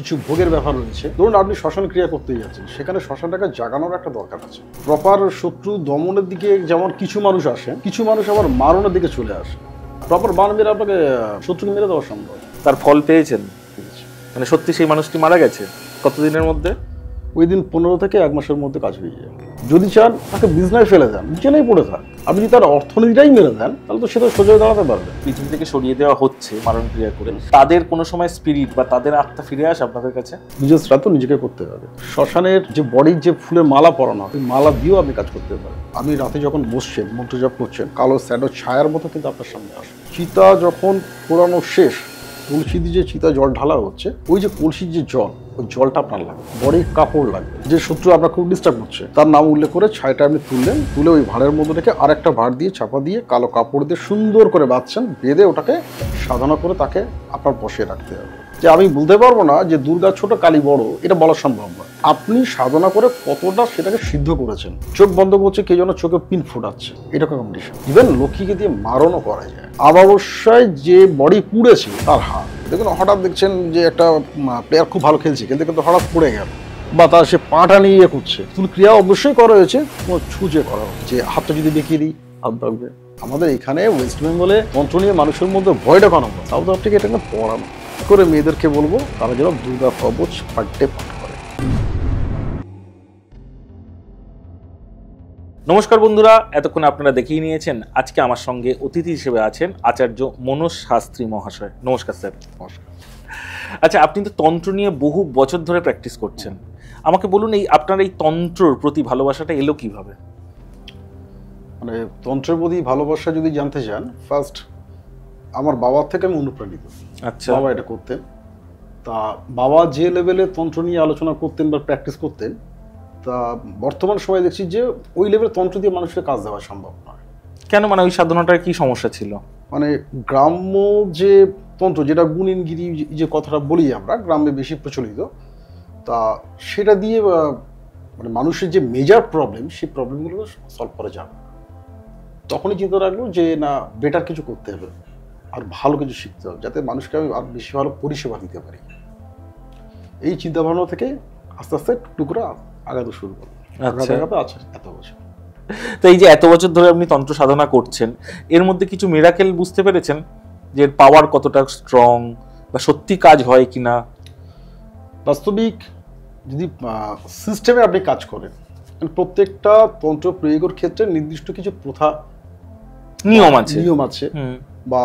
কিছু ভোগের ব্যাপার রয়েছে। ধরুন আপনি শ্মশান ক্রিয়া করতে যাচ্ছেন, সেখানে শ্মশানটাকে জাগানোর একটা দরকার আছে। প্রপার শত্রু দমনের দিকে যেমন কিছু মানুষ আসে, কিছু মানুষ আবার মারণের দিকে চলে আসে। প্রপার বান মেরে আপনাকে শত্রুকে মেরে দেওয়া সম্ভব। তার ফল পেয়েছেন? মানে সত্যি সেই মানুষটি মারা গেছে কতদিনের মধ্যে? ওই দিন 15 থেকে 1 মাসের মধ্যে কাজ হয়ে যায়। যদি চান তাকে বিজনেস ফেলে দেন, বিছানায় পড়ে থাক, আপনি যদি তার অর্থনীতিটাই মেরে দেন, তাহলে তো সে তো সোজা দাঁড়াতে পারবে। পৃথিবী থেকে সরিয়ে দেওয়া হচ্ছে মারণ ক্রিয়া করে, তাদের কোনো সময় স্পিরিট বা তাদের আত্মা ফিরে আসে আপনাদের কাছে? বিজনেসটা তো নিজেকে করতে হবে। শ্মশানের যে বডির যে ফুলের মালা পরানো, ওই মালা দিয়েও আপনি কাজ করতে পারেন। আপনি রাতে যখন বসছেন, মন্ত্র জপ করছেন, কালো শ্যাডো ছায়ার মতো কিন্তু আপনার সামনে আসে। চিতা যখন পোড়ানো শেষ, কলসি দিয়ে যে চিতা জল ঢালা হচ্ছে, ওই যে কলসির যে জল, ওই জলটা আপনার লাগবে। বডির কাপড় লাগবে। যে শত্রু আপনার খুব ডিস্টার্ব করছে, তার নাম উল্লেখ করে ছাইটা আপনি তুললেন, তুলে ওই ভাঁড়ের মধ্যে রেখে আরেকটা ভাঁড় দিয়ে চাপা দিয়ে কালো কাপড় দিয়ে সুন্দর করে বাঁধছেন, বেঁধে ওটাকে সাধনা করে তাকে আপনার বসিয়ে রাখতে হবে। যে আমি বলতে পারবো না যে দুর্গা ছোট কালী বড়, এটা বলা সম্ভব নয়। আপনি সাধনা করে কতটা সেটাকে সিদ্ধ করেছেন। চোখ বন্ধ করছে, কে যেন চোখে পিন ফুটাচ্ছে, এরকম কন্ডিশন। ইভেন লক্ষ্মীকে দিয়ে মারণও করা যায়। অমাবস্যায় যে বডি পুড়েছে তার হাত দেখুন, হঠাৎ দেখছেন যে একটা প্লেয়ার খুব ভালো খেলছে, কিন্তু কিন্তু হঠাৎ পড়ে গেল, বা তার সে পাটা নিয়ে ইয়ে করছে, তুমি ক্রিয়া অবশ্যই করা হয়েছে, ছুঁচে করা যে হাতটা যদি দেখিয়ে দিই হাত থাকবে। আমাদের এখানে ওয়েস্ট বেঙ্গলে মন্ত্র নিয়ে মানুষের মধ্যে ভয়টা কেন? সাউথ আফ্রিকা এটাকে পড়ানো করে মেয়েদেরকে বলবো তারা যেন দুর্গা কবচ পাঠ্যে পাঠ করে। নমস্কার বন্ধুরা, এতক্ষণ আপনারা দেখেই নিয়েছেন আজকে আমার সঙ্গে অতিথি হিসেবে আছেন আচার্য মনোজ শাস্ত্রী মহাশয়। নমস্কার স্যার। নমস্কার। আচ্ছা, আপনি তো তন্ত্র নিয়ে বহু বছর ধরে প্র্যাকটিস করছেন, আমাকে বলুন এই আপনার এই তন্ত্রর প্রতি ভালোবাসাটা এলো কিভাবে? মানে তন্ত্রের প্রতি ভালোবাসা যদি জানতে চান, ফার্স্ট আমার বাবার থেকে আমি অনুপ্রাণিত। আচ্ছা। বাবা এটা করতেন, তা বাবা যে লেভেলে তন্ত্র নিয়ে আলোচনা করতেন বা প্র্যাকটিস করতেন, তা বর্তমান সময় দেখছি যে ওই লেভেলে তন্ত্র দিয়ে মানুষের কাজ দেওয়া সম্ভব নয়। কেন? মানে ওই সাধনাটার কি সমস্যা ছিল? মানে গ্রাম্য যে তন্ত্র, যেটা গুণিনগিরি যে কথাটা বলি আমরা, গ্রামে বেশি প্রচলিত, তা সেটা দিয়ে মানে মানুষের যে মেজর প্রবলেম, সেই প্রবলেমগুলো সলভ করা যাবে। তখনই চিন্তা রাখবো যে না, বেটার কিছু করতে হবে, আর ভালো কিছু শিখতে হবে, যাতে মানুষকে আমি আর বেশি ভালো পরিষেবা দিতে পারি। এই চিন্তা ভাবনা থেকে আস্তে আস্তে টুকরা আগাতে শুরু করবো। আচ্ছা, এত বছর। তো এই যে এত বছর ধরে আপনি তন্ত্র সাধনা করছেন, এর মধ্যে কিছু মিরাকেল বুঝতে পেরেছেন যে এর পাওয়ার কতটা স্ট্রং বা সত্যি কাজ হয় কিনা? বাস্তবিক যদি সিস্টেমে আপনি কাজ করেন, প্রত্যেকটা তন্ত্র প্রয়োগের ক্ষেত্রে নির্দিষ্ট কিছু প্রথা নিয়ম আছে বা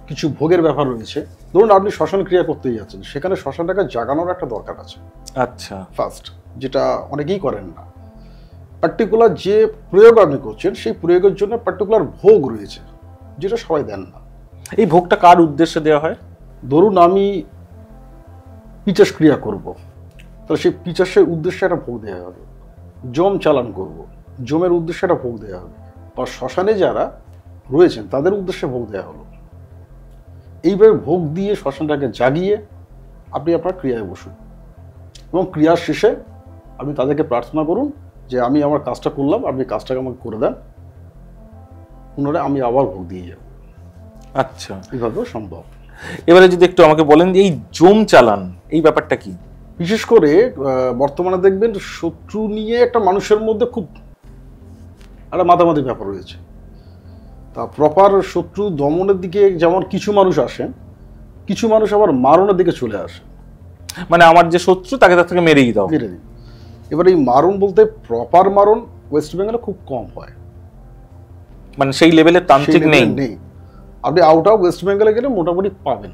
কিছু ভোগের ব্যাপার রয়েছে। ধরুন আপনি শ্মশান ক্রিয়া করতে যাচ্ছেন, সেখানে শ্মশানটাকে জাগানোর একটা দরকার আছে। আচ্ছা। ফার্স্ট, যেটা অনেকেই করেন না, পার্টিকুলার যে প্রয়োগ আপনি করছেন, সেই প্রয়োগের জন্য পার্টিকুলার ভোগ রয়েছে, যেটা সবাই দেন না। এই ভোগটা কার উদ্দেশ্যে দেওয়া হয়? ধরুন আমি পিচাস ক্রিয়া করব, তাহলে সেই পিচাসের উদ্দেশ্যে একটা ভোগ দেওয়া হবে। জম চালান করব, জমের উদ্দেশ্যে একটা ভোগ দেওয়া হবে। বা শ্মশানে যারা রয়েছেন তাদের উদ্দেশ্যে ভোগ দেওয়া হলো। এইভাবে ভোগ দিয়ে শ্মশানটাকে জাগিয়ে আপনি আপনার ক্রিয়ায় বসুন, এবং ক্রিয়ার শেষে আপনি তাদেরকে প্রার্থনা করুন যে আমি আমার কাজটা করলাম, আপনি কাজটাকে আমাকে করে দেন, পুনরায় আমি আবার ভোগ দিয়ে যাব। আচ্ছা, এইভাবেও সম্ভব। এবারে যদি একটু আমাকে বলেন যে এই জম চালান এই ব্যাপারটা কি? বিশেষ করে বর্তমানে দেখবেন শত্রু নিয়ে একটা মানুষের মধ্যে খুব একটা মাতামাতি ব্যাপার রয়েছে। তা প্রপার শত্রু দমনের দিকে যেমন কিছু মানুষ আসেন, কিছু মানুষ আবার মারণের দিকে চলে আসে। মানে আমার যে শত্রু তাকে তার থেকে মেরেই দাও। মেরে দিই। এবার এই মারণ বলতে প্রপার মারণ ওয়েস্ট বেঙ্গলে খুব কম হয়, মানে সেই লেভেলের তান্ত্রিক নেই। আপনি আউট অফ ওয়েস্ট বেঙ্গলে গেলে মোটামুটি পাবেন।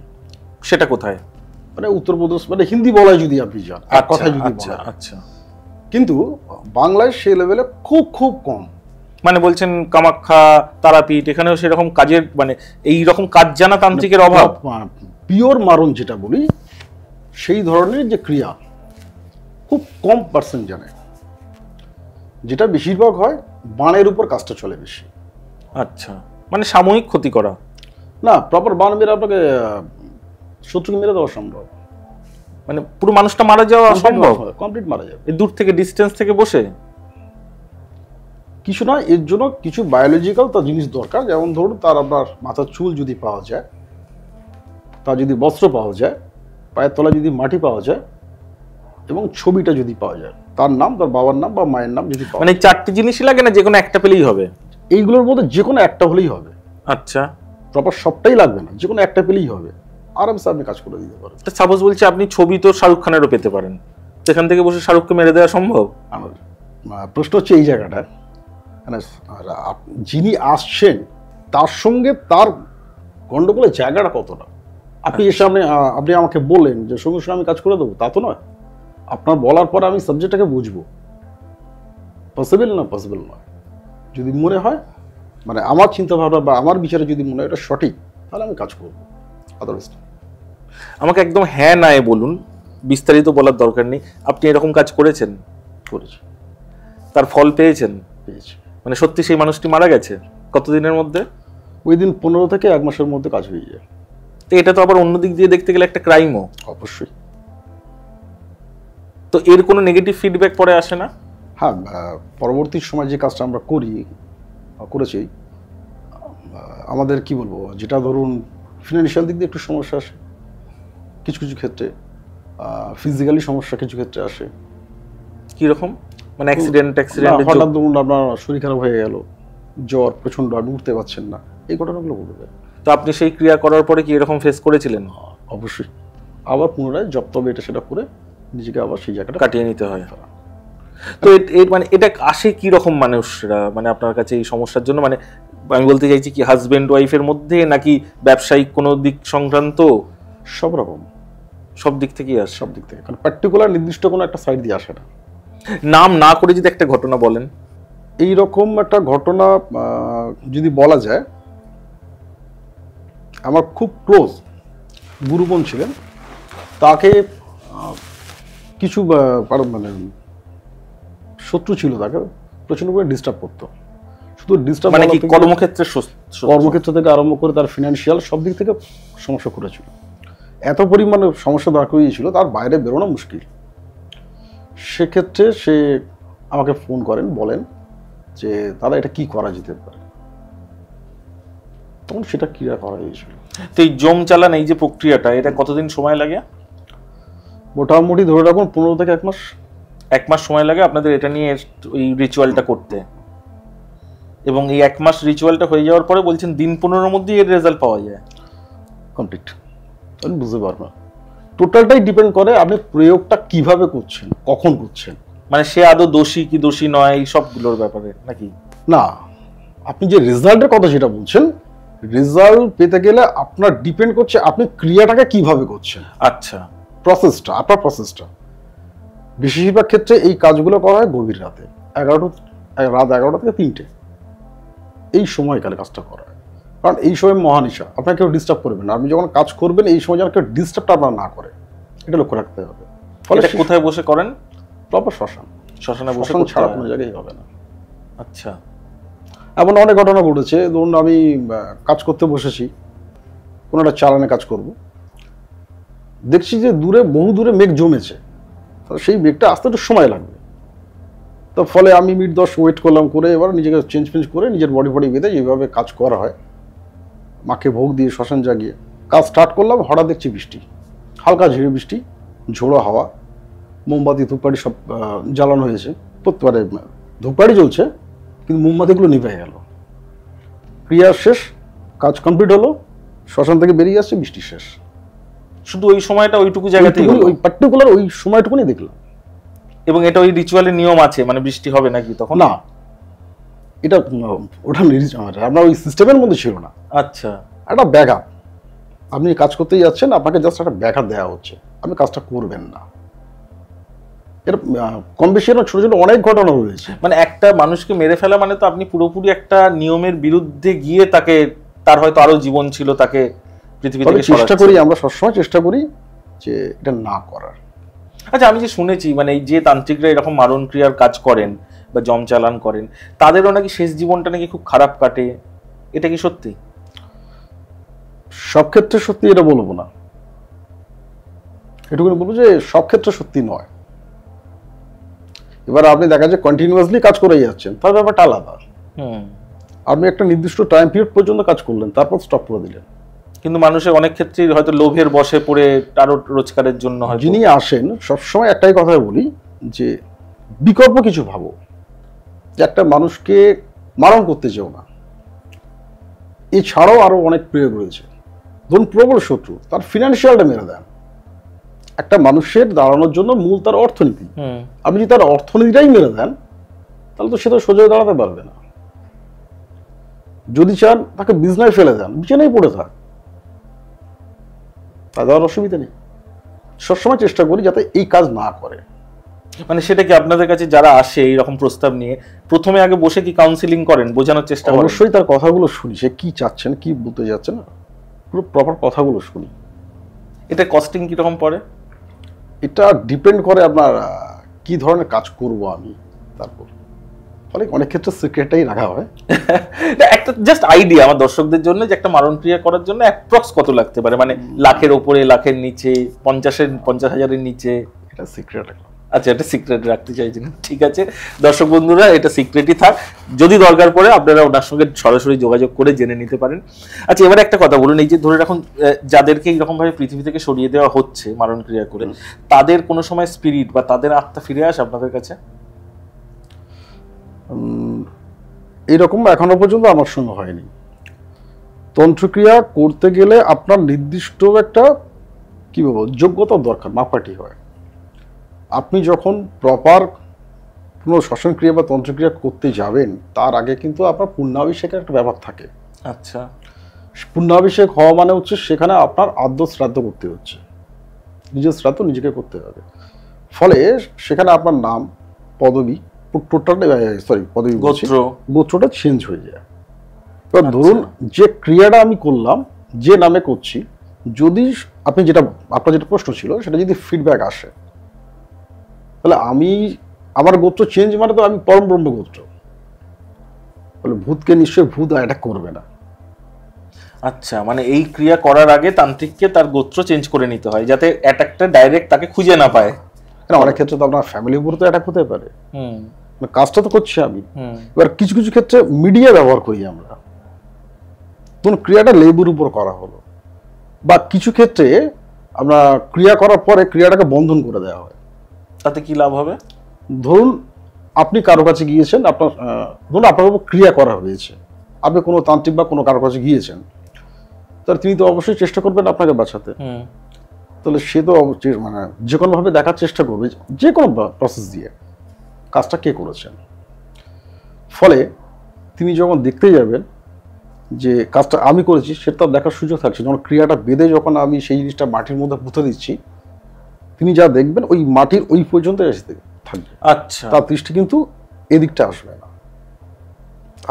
সেটা কোথায়? মানে উত্তরপ্রদেশ, মানে হিন্দি বলায় যদি আপনি যান, এক কথায় যদি বলেন। আচ্ছা। কিন্তু বাংলায় সেই লেভেলে খুব খুব কম। মানে বলছেন কামাখ্যা, তারাপীঠ, এখানেও সেরকম কাজের মানে এই রকম কাজ জানা তান্ত্রিকের অভাব। পিওর মারণ যেটা বলি, সেই ধরনের যে ক্রিয়া খুব কম পার্সেন্ট জানে। যেটা বেশিরভাগ হয় বাণের উপর কাজটা চলে বেশি। আচ্ছা, মানে সাময়িক ক্ষতি করা না, প্রপার বাণ মেরে আপনাকে শত্রুকে মেরে দেওয়া সম্ভব। মানে পুরো মানুষটা মারা যাওয়া সম্ভব, কমপ্লিট মারা যাবে। দূর থেকে ডিস্টেন্স থেকে বসে কিছু না, এর জন্য কিছু বায়োলজিক্যাল তার জিনিস দরকার। যেমন ধরুন তার আপনার মাথার চুল যদি পাওয়া যায়, তার যদি বস্ত্র পাওয়া যায়, পায়ের তলায় যদি মাটি পাওয়া যায় এবং ছবিটা যদি পাওয়া যায়, তার নাম, তার বাবার নাম বা মায়ের নাম যদি পাওয়া মানে চারটি জিনিসই লাগে না, যে কোনো একটা পেলেই হবে? এইগুলোর মধ্যে যে কোনো একটা হলেই হবে। আচ্ছা, প্রপার সবটাই লাগবে না, যে কোনো একটা পেলেই হবে, আরামসে আপনি কাজ করে দিতে পারেন। সাপোজ বলছি আপনি ছবি তো শাহরুখ খানেরও পেতে পারেন, সেখান থেকে বসে শাহরুখকে মেরে দেওয়া সম্ভব? আমার প্রশ্ন হচ্ছে এই জায়গাটা, মানে যিনি আসছেন তার সঙ্গে তার গন্ডগোলের জায়গাটা কতটা। আপনি এর সামনে আপনি আমাকে বললেন যে সঙ্গে সঙ্গে আমি কাজ করে দেবো, তা তো নয়। আপনার বলার পর আমি সাবজেক্টটাকে বুঝবো, পসিবল না পসিবল নয়। যদি মনে হয়, মানে আমার চিন্তাভাবনা বা আমার বিচারে যদি মনে হয় এটা সঠিক, তাহলে আমি কাজ করবো, আদারওয়াইজ না। আমাকে একদম হ্যাঁ না বলুন, বিস্তারিত বলার দরকার নেই। আপনি এরকম কাজ করেছেন? করেছি। তার ফল পেয়েছেন? পেয়েছি। মানে সত্যি সেই মানুষটি মারা গেছে কতদিনের মধ্যে? ওই দিন 15 থেকে 1 মাসের মধ্যে কাজ হয়ে যায়। তো এটা তো আবার অন্য দিক দিয়ে দেখতে গেলে একটা ক্রাইমও। অবশ্যই। তো এর কোনো নেগেটিভ ফিডব্যাক পরে আসে না? হ্যাঁ, পরবর্তী সময় যে কাজটা আমরা করেছি, আমাদের কি বলবো, যেটা ধরুন ফিনান্সিয়াল দিক দিয়ে একটু সমস্যা আসে কিছু কিছু ক্ষেত্রে, ফিজিক্যালি সমস্যা কিছু ক্ষেত্রে আসে। কিরকম? মানে অ্যাক্সিডেন্ট হঠাৎ ধরুন আপনার শরীর খারাপ হয়ে গেল, জ্বর প্রচন্ড, আপনি উঠতে পারছেন না, এই ঘটনাগুলো ঘটবে। তো আপনি সেই ক্রিয়া করার পরে কি এরকম ফেস করেছিলেন? অবশ্যই। আবার পুনরায় জব তবে এটা সেটা করে নিজেকে আবার সেই জায়গাটা কাটিয়ে নিতে হয়। তো মানে এটা আসে কি রকম মানুষরা, মানে আপনার কাছে এই সমস্যার জন্য? মানে আমি বলতে চাইছি কি হাজবেন্ড ওয়াইফের মধ্যে, নাকি ব্যবসায়িক কোনো দিক সংক্রান্ত? সব রকম, সব দিক থেকেই আসে। সব দিক থেকে, কারণ পার্টিকুলার নির্দিষ্ট কোনো একটা সাইড দিয়ে আসে না। নাম না করে যদি একটা ঘটনা বলেন। এই রকম একটা ঘটনা যদি বলা যায়, আমার খুব ক্লোজ গুরুজন ছিলেন, তাকে কিছু মানে শত্রু ছিল, তাকে প্রচন্ড করে ডিস্টার্ব করতো। শুধু ডিস্টার্ব মানে কি কর্মক্ষেত্র থেকে আরম্ভ করে তার ফিনান্সিয়াল সব দিক থেকে সমস্যা করেছিল। এত পরিমাণে সমস্যা দাঁড় করিয়েছিল, তার বাইরে বেরোনো মুশকিল। সেক্ষেত্রে সে আমাকে ফোন করেন, বলেন যে দাদা এটা কি করা যেতে পারে, তখন সেটা ক্রিয়া করা হয়েছিল। তো এই জম চালান, এই যে প্রক্রিয়াটা, এটা কতদিন সময় লাগে? মোটামুটি ধরে রাখুন 15 থেকে 1 মাস। 1 মাস সময় লাগে আপনাদের এটা নিয়ে ওই রিচুয়ালটা করতে, এবং এই 1 মাস রিচুয়ালটা হয়ে যাওয়ার পরে বলছেন দিন 15-এর মধ্যেই এর রেজাল্ট পাওয়া যায় কমপ্লিট। আমি বুঝতে পারবো না, টোটালটাই ডিপেন্ড করে আপনি প্রয়োগটা কিভাবে করছেন, কখন করছেন। মানে সে আদৌ দোষী কি দোষী নয়, এই সবগুলোর ব্যাপারে নাকি? না, আপনি যে রেজাল্টের কথা যেটা বলছেন, রেজাল্ট পেতে গেলে আপনার ডিপেন্ড করছে আপনি ক্রিয়াটাকে কিভাবে করছেন। আচ্ছা, প্রসেসটা, আপনার প্রসেসটা। বেশিরভাগ ক্ষেত্রে এই কাজগুলো করা হয় গভীর রাতে, রাত 11টা থেকে 3টে, এই সময়কালে কাজটা করা হয়। কারণ এই সময় মহানিশা, আপনাকে কেউ ডিস্টার্ব করবে না। আপনি যখন কাজ করবেন এই সময় যেন কেউ ডিস্টার্বটা আপনার না করে, এটা লক্ষ্য রাখতে হবে। ফলে কোথায় বসে করেন? প্রপার শ্মশানে বসে ছাড়া কোনো জায়গায় হবে না। আচ্ছা। এমন অনেক ঘটনা ঘটেছে, ধরুন আমি কাজ করতে বসেছি, কোনো একটা চালানে কাজ করব, দেখছি যে বহু দূরে মেঘ জমেছে, সেই মেঘটা আসতে একটু সময় লাগবে। তো ফলে আমি মিনিট 10 ওয়েট করলাম, করে এবার নিজেকে চেঞ্জ করে নিজের বডি বেঁধে যেভাবে কাজ করা হয়, মাকে ভোগ দিয়ে শ্মশান জাগিয়ে কাজ স্টার্ট করলাম। হঠাৎ দেখছি বৃষ্টি, হালকা ঝিরে বৃষ্টি, ঝোড়ো হাওয়া, মোমবাতি ধূপকাঠি সব জ্বালানো হয়েছে, প্রত্যেকবারে ধূপকাঠি জ্বলছে কিন্তু মোমবাতিগুলো নিভে গেল। ক্রিয়া শেষ, কাজ কমপ্লিট হলো, শ্মশান থেকে বেরিয়ে আসছে, বৃষ্টি শেষ। শুধু ওই সময়টা ওইটুকু জায়গাতেই ওই পার্টিকুলার ওই সময়টুকুনি দেখলাম। এবং এটা ওই রিচুয়ালের নিয়ম আছে, মানে বৃষ্টি হবে নাকি তখন? না, এটা ওটা আপনার ওই সিস্টেমের মধ্যে ছিল না। আচ্ছা, একটা ব্যাঘাত, আপনি কাজ করতেই যাচ্ছেন, আপনাকে জাস্ট একটা ব্যাঘাত দেওয়া হচ্ছে, আপনি কাজটা করবেন না। এটা কম বেশি ছোট ছোট অনেক ঘটনা রয়েছে। মানে একটা মানুষকে মেরে ফেলা মানে তো আপনি পুরোপুরি একটা নিয়মের বিরুদ্ধে গিয়ে তার হয়তো আরো জীবন ছিল, তাকে পৃথিবী থেকে চেষ্টা করি, আমরা সবসময় চেষ্টা করি যে এটা না করার। আচ্ছা, আমি যে শুনেছি মানে এই যে তান্ত্রিকরা এরকম মারণ ক্রিয়ার কাজ করেন বা জম চালান করেন, তাদেরও নাকি শেষ জীবনটা নাকি খুব খারাপ কাটে, এটা কি সত্যি? সব ক্ষেত্রে সত্যি এটা বলবো না, এটুকুনি বলবো যে সব ক্ষেত্রে সত্যি নয়। এবার আপনি দেখা যায় কন্টিনিউয়াসলি কাজ করে যাচ্ছেন, তার ব্যাপারটা আলাদা। আপনি একটা নির্দিষ্ট টাইম পিরিয়ড পর্যন্ত কাজ করলেন, তারপর স্টপ করে দিলেন, কিন্তু মানুষের অনেক ক্ষেত্রেই হয়তো লোভের বশে পড়ে আরো রোজগারের জন্য হয়। যিনি আসেন সবসময় একটাই কথা বলি যে বিকল্প কিছু ভাবো, যে একটা মানুষকে মারণ করতে চাও না, এছাড়াও আরো অনেক প্রয়োগ রয়েছে। ধরুন প্রবল শত্রু, তার ফিনান্সিয়ালটা মেরে দেন। একটা মানুষের দাঁড়ানোর জন্য মূল তার অর্থনীতি। আপনি যদি তার অর্থনীতিটাই মেরে দেন তাহলে তো সে তো সোজা দাঁড়াতে পারবে না। যদি চান তাকে বিছনায় ফেলে দেন, বিছানায় পড়ে থাক, তাদের আর অসুবিধা নেই। সবসময় চেষ্টা করি যাতে এই কাজ না করে। মানে সেটা কি আপনাদের কাছে যারা আসে এইরকম প্রস্তাব নিয়ে প্রথমে আগে বসে কি কাউন্সিলিং করেন, বোঝানোর চেষ্টা করেন? অবশ্যই তার কথাগুলো শুনি, সে কি চাচ্ছেন, কি বলতে যাচ্ছেন, পুরো প্রপার কথাগুলো শুনি। এটা কস্টিং কিরকম পড়ে? এটা ডিপেন্ড করে আপনার কি ধরনের কাজ করব আমি, তারপর ফলে অনেক ক্ষেত্রে সিক্রেটটাই রাখা হয়। একটা জাস্ট আইডিয়া আমার দর্শকদের জন্য, যে একটা মারণ ক্রিয়া করার জন্য অ্যাপ্রক্স কত লাগতে পারে, মানে লাখের ওপরে, লাখের নিচে, 50,000-এর নিচে? এটা সিক্রেট রাখা। আচ্ছা, এটা সিক্রেট রাখতে চাইছেন, ঠিক আছে। দর্শক বন্ধুরা, এটা সিক্রেটই থাক, যদি দরকার পড়ে আপনারা ওনার সঙ্গে সরাসরি যোগাযোগ করে জেনে নিতে পারেন। আচ্ছা, এবার একটা কথা বলুন, এই যে ধরে রাখুন যাদেরকে এইরকম ভাবে পৃথিবী থেকে সরিয়ে দেওয়া হচ্ছে মারণ ক্রিয়া করে, তাদের কোনো সময় স্পিরিট বা তাদের আত্মা ফিরে আসে আপনাদের কাছে? এরকম এখনো পর্যন্ত আমার সঙ্গে হয়নি। তন্ত্রক্রিয়া করতে গেলে আপনার নির্দিষ্ট একটা কি বলবো যোগ্যতার দরকার, মাপকাঠি হয়। আপনি যখন প্রপার কোনো শ্মশান ক্রিয়া বা তন্ত্রক্রিয়া করতে যাবেন তার আগে কিন্তু আপনার পুণ্যাভিষেকের একটা ব্যাপার থাকে। আচ্ছা, পুণ্যাভিষেক হওয়া মানে হচ্ছে সেখানে আপনার আদ্য শ্রাদ্ধ করতে হচ্ছে, নিজের শ্রাদ্ধ নিজেকে করতে হবে। ফলে সেখানে আপনার নাম, পদবী, টোটালটা পদবী গোত্রটা চেঞ্জ হয়ে যায়। এবার ধরুন যে ক্রিয়াটা আমি করলাম, যে নামে করছি, যদি আপনি আপনার যেটা প্রশ্ন ছিল সেটা যদি ফিডব্যাক আসে, তাহলে আমার গোত্র চেঞ্জ মানে তো আমি পরম ব্রহ্ম গোত্র, তাহলে ভূতকে নিশ্চয়ই ভূত এটা করবে না। আচ্ছা, মানে এই ক্রিয়া করার আগে তান্ত্রিককে তার গোত্র চেঞ্জ করে নিতে হয় যাতে অ্যাটাকটা ডাইরেক্ট তাকে খুঁজে না পায়। অনেক ক্ষেত্রে তো আপনার ফ্যামিলির উপর তো অ্যাটাক হতে পারে, কাজটা তো করছি আমি। এবার কিছু কিছু ক্ষেত্রে মিডিয়া ব্যবহার করি আমরা, ধরুন ক্রিয়াটা লেবুর উপর করা হলো, বা কিছু ক্ষেত্রে আমরা ক্রিয়া করার পরে ক্রিয়াটাকে বন্ধন করে দেওয়া হয়। তাতে কি লাভ হবে? ধরুন আপনি কারো কাছে গিয়েছেন, ধরুন আপনার উপর ক্রিয়া করা হয়েছে, আপনি কোনো তান্ত্রিক বা কোনো কারো কাছে গিয়েছেন, তাহলে তিনি তো অবশ্যই চেষ্টা করবেন আপনাকে বাঁচাতে। তাহলে সে তো মানে যে কোনোভাবে দেখার চেষ্টা করবে, যে কোনো প্রসেস দিয়ে কাজটা কে করেছেন। ফলে তিনি যখন দেখতে যাবেন যে কাজটা আমি করেছি, সেটা দেখার সুযোগ থাকছে। যখন ক্রিয়াটা বেঁধে যখন আমি সেই জিনিসটা মাটির মধ্যে পুঁতে দিচ্ছি, তিনি যা দেখবেন ওই মাটির ওই পর্যন্ত এসে থাকবে। আচ্ছা, তার দৃষ্টি কিন্তু এদিকটা আসবে না।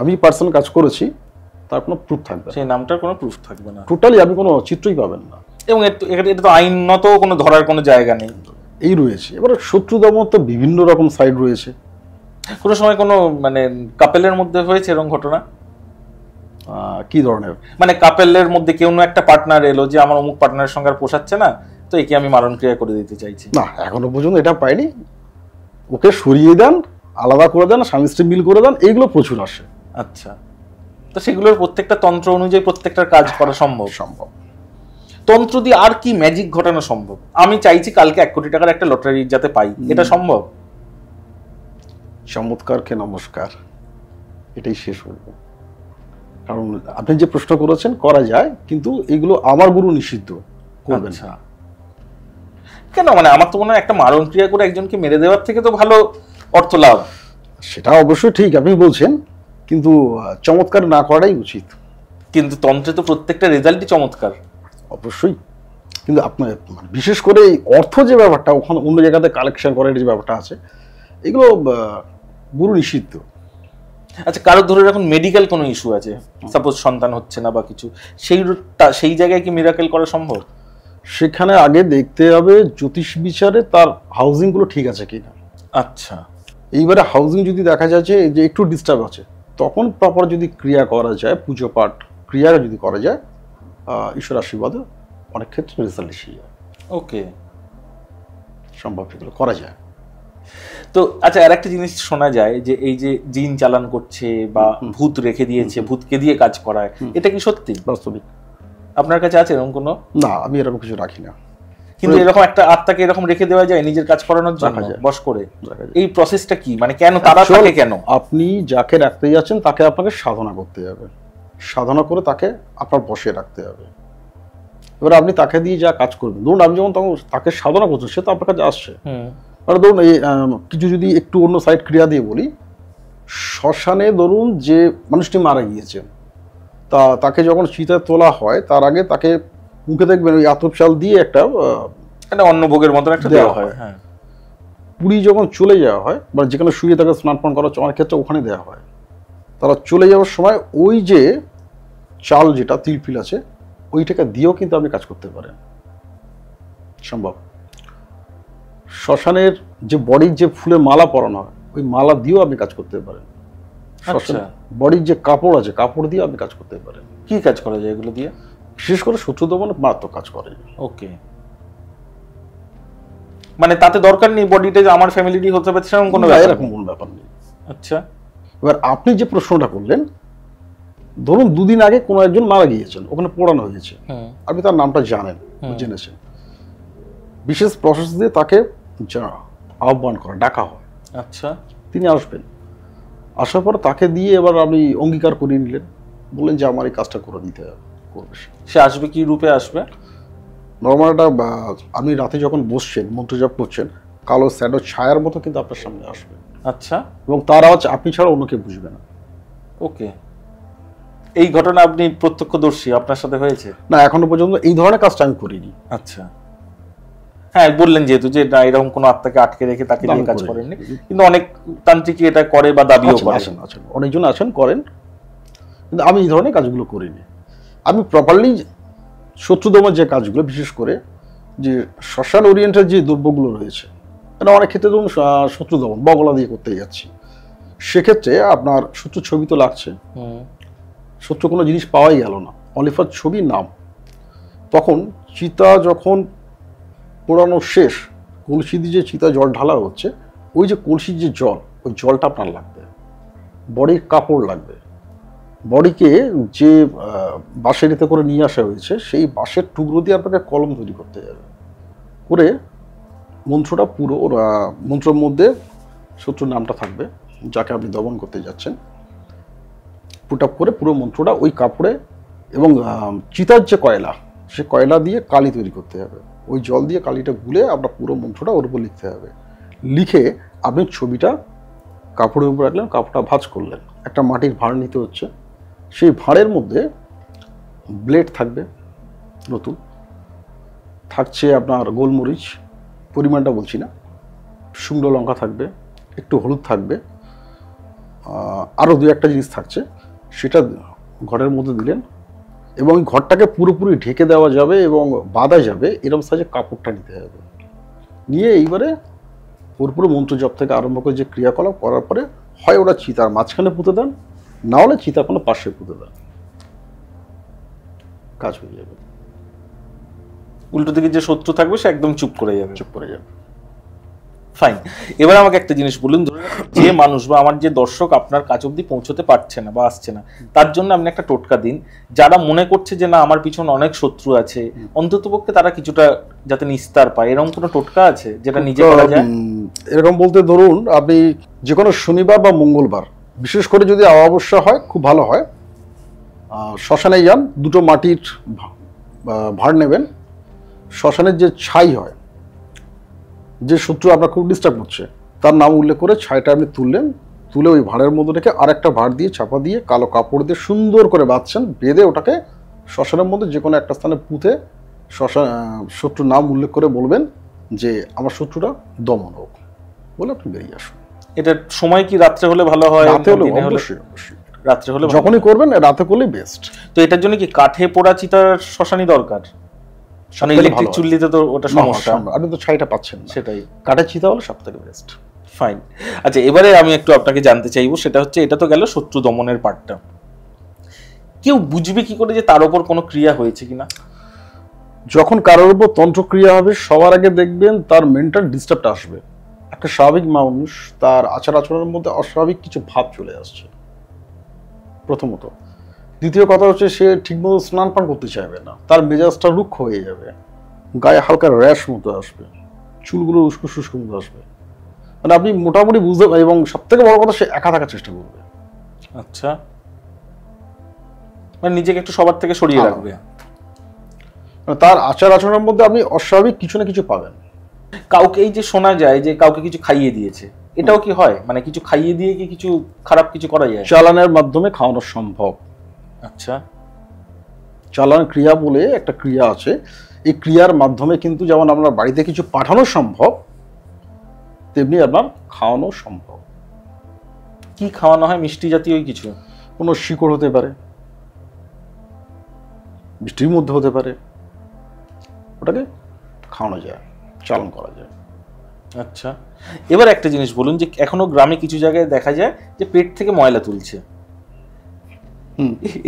আমি পার্সোনাল কাজ করেছি, তার কোনো প্রুফ থাকবে না, সেই নামটার কোনো প্রুফ থাকবে না, টোটালি আপনি কোনো চিত্রই পাবেন না। এবং এটা তো আইনত কোনো ধরার কোনো জায়গা নেই, এই রয়েছে। এবারে শত্রু দমন তো বিভিন্ন রকম সাইড রয়েছে। কোনো সময় কোনো মানে কাপেলের মধ্যে হয়েছে এরকম ঘটনা? কি ধরনের? মানে কাপেলের মধ্যে কেউ একটা পার্টনার এলো যে আমার অমুক পার্টনারের সঙ্গে আর পোষাচ্ছে না, তো একে আমি মারণ ক্রিয়া করে দিতে চাইছি। না, এখনো পর্যন্ত এটা পাইনি। ওকে সরিয়ে দেন, আলাদা করে দেন, স্বামী স্ত্রী মিল করে দেন, এইগুলো প্রচুর আসে। আচ্ছা, তো সেগুলোর প্রত্যেকটা তন্ত্র অনুযায়ী প্রত্যেকটার কাজ করা সম্ভব? তন্ত্র দিয়ে আর কি ম্যাজিক ঘটানো সম্ভব? আমি চাইছি কালকে 1 কোটি টাকার একটা লটারি যাতে পাই, এটা সম্ভব? চমৎকারকে নমস্কার, এটাই শেষ করবো। কারণ আপনি যে প্রশ্ন করেছেন করা যায়, কিন্তু এগুলো আমার গুরু নিষিদ্ধ করবেন না। কেন? মানে আমার তো মনে হয় একটা মারণ ক্রিয়া করে একজনকে মেরে দেওয়ার থেকে তো ভালো অর্থ লাভ। সেটা অবশ্যই ঠিক আপনি বলছেন, কিন্তু চমৎকার না করাটাই উচিত। কিন্তু তন্ত্রে তো প্রত্যেকটা রেজাল্টই চমৎকার। অবশ্যই, কিন্তু আপনার বিশেষ করে এই অর্থ যে ব্যাপারটা, ওখানে অন্য জায়গাতে কালেকশন করার যে ব্যাপারটা আছে, এগুলো গুরু নিষিদ্ধ। আচ্ছা, কারো ধরে রাখুন মেডিকেল কোনো ইস্যু আছে, সাপোজ সন্তান হচ্ছে না বা কিছু, সেই জায়গায় কি মিরাকেল করা সম্ভব? সেখানে আগে দেখতে হবে জ্যোতিষ বিচারে তার হাউজিং গুলো ঠিক আছে কিনা। আচ্ছা, এইবারে হাউজিং যদি দেখা যাচ্ছে যে একটু ডিস্টার্ব আছে, তখন প্রপার যদি ক্রিয়া করা যায়, পুজো পাঠ ক্রিয়া যদি করা যায়, ঈশ্বর আশীর্বাদে অনেক ক্ষেত্রে রেজাল্ট এসে যায়। ওকে, সম্ভব, এগুলো করা যায়। তো আচ্ছা, আর একটা জিনিস শোনা যায় যে এই যে জিন চালান করছে বা ভূত রেখে দিয়েছে, ভূতকে দিয়ে কাজ করায়, এটা কি সত্যি? বাস্তবিক আপনার কাছে আছে এরকম কোনো? না, আমি এরকম কিছু রাখি না। কিন্তু এরকম একটা আত্মাকে এরকম রেখে দেওয়া যায় নিজের কাজ করানোর জন্য বশ করে? এই প্রসেসটা কি, মানে কেন তারা থাকে? কেন আপনি যাকে রাখতে যাচ্ছেন তাকে আপনাকে সাধনা করতে হবে, সাধনা করে তাকে আপনার বসে রাখতে হবে। এবার আপনি তাকে দিয়ে যা কাজ করবেন, ধরুন আমি যখন তাকে সাধনা করছি সে তো আপনার কাছে আসছে, মানে ধরুন এই কিছু যদি একটু অন্য সাইড ক্রিয়া দিয়ে বলি, শ্মশানে ধরুন যে মানুষটি মারা গিয়েছেন, তাকে যখন চিতায় তোলা হয় তার আগে তাকে মুখে দেখবেন ওই আতপ চাল দিয়ে একটা অন্ন ভোগের মতন একটা দেওয়া হয়। হ্যাঁ, পুরী যখন চলে যাওয়া হয় বা যেখানে শুয়ে তাকে স্নান পান করা আমার ক্ষেত্রে ওখানে দেওয়া হয়। তারা চলে যাওয়ার সময় ওই যে চাল যেটা তিলফিল আছে ওইটাকে দিয়েও কিন্তু আপনি কাজ করতে পারেন, সম্ভব। শ্মশানের যে বডির যে ফুলের মালা পরানো হয় ওই মালা দিয়েও আপনি কাজ করতে পারেন। বডির যে কাপড় আছে কাপড় দিয়ে আপনি কাজ করতে পারেন। কি কাজ করা যায় এগুলো দিয়ে? বিশেষ করে শত্রু দমনে মারাত্মক কাজ করে। ওকে, মানে তাতে দরকার নেই বডিটা যে আমার ফ্যামিলিরই হতে পারে সেরকম কোনো এরকম কোনো ব্যাপার নেই। আচ্ছা, এবার আপনি যে প্রশ্নটা করলেন, ধরুন দুদিন আগে কোনো একজন মারা গিয়েছেন, ওখানে পোড়ানো হয়েছে, আপনি তার নামটা জানেন, জেনেছেন, বিশেষ প্রসেস দিয়ে তাকে আহ্বান করা, ডাকা হয়। আচ্ছা, তিনি আসবেন, আসার পর তাকে দিয়ে এবার আপনি অঙ্গীকার করিয়ে নিলেন, বললেন যে আমার এই কাজটা করে দিতে করবে। সে আসবে কি রূপে আসবে? নর্মাল একটা আপনি রাতে যখন বসছেন মন্ত্র জপ করছেন, কালো শ্যাডো ছায়ার মতো কিন্তু আপনার সামনে আসবে। আচ্ছা, এবং তার আওয়াজ আপনি ছাড়া অন্য কেউ বুঝবে না। ওকে, এই ঘটনা আপনি প্রত্যক্ষদর্শী, আপনার সাথে হয়েছে? না, এখনো পর্যন্ত এই ধরনের কাজটা আমি করিনি। আচ্ছা, হ্যাঁ বললেন যেহেতু যে না এরকম কোনো আত্মাকে আটকে রেখে তাকে দিয়ে কাজ করেননি, কিন্তু অনেক তান্ত্রিকই এটা করে বা দাবিও করে। আছেন অনেকজন আছেন করেন, কিন্তু আমি এই ধরনের কাজগুলো করিনি। আমি প্রপারলি শত্রুদমনের যে কাজগুলো, বিশেষ করে যে শ্মশান ওরিয়েন্টেড যে দ্রব্যগুলো রয়েছে, মানে অনেক ক্ষেত্রে ধরুন শত্রুদমন বগলা দিয়ে করতে যাচ্ছি, সেক্ষেত্রে আপনার শত্রু ছবি তো লাগছে, শত্রু কোনো জিনিস পাওয়াই গেল না, অলিফার ছবি নাম, তখন চিতা যখন পোড়ানো শেষ, কলসি দিয়ে যে চিতা জল ঢালা হচ্ছে, ওই যে কলসির যে জল, ওই জলটা আপনার লাগবে, বডির কাপড় লাগবে, বডিকে যে বাঁশের এতে করে নিয়ে আসা হয়েছে সেই বাঁশের টুকরো দিয়ে আপনাকে কলম তৈরি করতে যাবে, করে মন্ত্রটা পুরো মন্ত্রের মধ্যে শত্রুর নামটা থাকবে যাকে আপনি দমন করতে যাচ্ছেন, পুট আপ করে পুরো মন্ত্রটা ওই কাপড়ে এবং চিতার যে কয়লা, সে কয়লা দিয়ে কালি তৈরি করতে হবে, ওই জল দিয়ে কালিটা গুলে আপনার পুরো মন্ত্রটা ওর উপর লিখতে হবে, লিখে আপনি ছবিটা কাপড়ের উপর রাখলেন, কাপড়টা ভাঁজ করলেন, একটা মাটির ভাঁড় নিতে হচ্ছে, সেই ভাঁড়ের মধ্যে ব্লেড থাকবে, নতুন থাকছে আপনার গোলমরিচ, পরিমাণটা বলছি না, শুকনো লঙ্কা থাকবে, একটু হলুদ থাকবে, আরও দু একটা জিনিস থাকছে, সেটা ঘরের মধ্যে দিলেন এবং ওই ঘরটাকে পুরোপুরি ঢেকে দেওয়া যাবে এবং বাঁধা যাবে এরকম সাইজে কাপড়টা নিতে হবে, নিয়ে এইবারে পুরোপুরি মন্ত্র জপ থেকে আরম্ভ করে যে ক্রিয়াকলাপ করার পরে হয় ওরা চিতার মাঝখানে পুঁতে দেন, না হলে চিতা কোনো পাশে পুঁতে দেন, কাজ হয়ে যাবে। উল্টো দিকে যে শত্রু থাকবে সে একদম চুপ করে যাবে। ফাইন, এবার আমাকে একটা জিনিস বলুন, যে মানুষ বা আমার যে দর্শক আপনার কাজ অবধি পৌঁছতে পারছে না বা আসছে না, তার জন্য আপনি একটা টোটকা দিন, যারা মনে করছে যে না আমার পিছনে অনেক শত্রু আছে, অন্ততপক্ষে তারা কিছুটা যাতে নিস্তার পায়, এরকম কোনো টোটকা আছে যেটা নিজে করা যায়? এরকম বলতে ধরুন আপনি যে কোনো শনিবার বা মঙ্গলবার, বিশেষ করে যদি অমাবস্যা হয় খুব ভালো হয়, শ্মশানে যান, দুটো মাটির ভাঁড় নেবেন, শ্মশানের যে ছাই হয়, যে শত্রু আপনার খুব ডিস্টার্ব করছে তার নাম উল্লেখ করে ছাইটা আপনি তুললেন, তুলে ওই ভাঁড়ের মধ্যে রেখে আরেকটা ভাঁড় দিয়ে চাপা দিয়ে কালো কাপড় দিয়ে সুন্দর করে বাঁধছেন, বেঁধে ওটাকে শ্মশানের মধ্যে যে কোনো একটা স্থানে পুঁতে শত্রুর নাম উল্লেখ করে বলবেন যে আমার শত্রুটা দমন হোক, বলে আপনি বেরিয়ে আসুন। এটার সময় কি রাত্রে হলে ভালো হয়? রাতে হলে অবশ্যই, রাত্রে হলে যখনই করবেন রাতে করলেই বেস্ট। তো এটার জন্য কি কাঠে পোড়া চিতার শ্মশানি দরকার? ইলেকট্রিক চুল্লিতে তো ওটা সমস্যা, আপনি তো ছাইটা পাচ্ছেন না, সেটাই, কাঠের চিতা হলে সবথেকে বেস্ট। ফাইন, আচ্ছা এবারে আমি একটু আপনাকে জানতে চাইবো, সেটা হচ্ছে এটা তো গেল শত্রু দমনের পার্টটা, কেউ বুঝবে কি করে যে তার উপর কোনো ক্রিয়া হয়েছে কিনা? যখন কারোর উপর তন্ত্রক্রিয়া হবে সবার আগে দেখবেন তার মেন্টাল ডিস্টার্বটা আসবে, একটা স্বাভাবিক মানুষ তার আচার আচরণের মধ্যে অস্বাভাবিক কিছু ভাব চলে আসছে, প্রথমত। দ্বিতীয় কথা হচ্ছে সে ঠিকমতো স্নান পান করতে চাইবে না, তার মেজাজটা রুক্ষ হয়ে যাবে, গায়ে হালকা র্যাশ মতো আসবে, চুলগুলো উস্কো শুষ্ক মতো আসবে, মানে আপনি মোটামুটি বুঝতে পারেন। এবং সব থেকে বড় কথা, সে একা থাকার চেষ্টা করবে। আচ্ছা, মানে নিজেকে একটু সবার থেকে সরিয়ে রাখবে। মানে তার আচার আচরণের মধ্যে আপনি অস্বাভাবিক কিছু না কিছু পাবেন। কাউকে এই যে শোনা যায় যে কাউকে কিছু খাইয়ে দিয়েছে, এটাও কি হয়? মানে কিছু খাইয়ে দিয়ে কি কিছু খারাপ কিছু করা যায়? চালানের মাধ্যমে খাওয়ানো সম্ভব। আচ্ছা, চালান ক্রিয়া বলে একটা ক্রিয়া আছে, এই ক্রিয়ার মাধ্যমে কিন্তু যেমন আপনার বাড়িতে কিছু পাঠানো সম্ভব, তেমনি আপনার খাওয়ানো সম্ভব। কি খাওয়ানো হয়? মিষ্টি জাতীয় কিছু? কোনো শিকড় হতে পারে, মিষ্টির মধ্যে হতে পারে, ওটাকে খাওয়ানো যায়, চালন করা যায়। আচ্ছা, এবার একটা জিনিস বলুন, যে এখনো গ্রামে কিছু জায়গায় দেখা যায় যে পেট থেকে ময়লা তুলছে,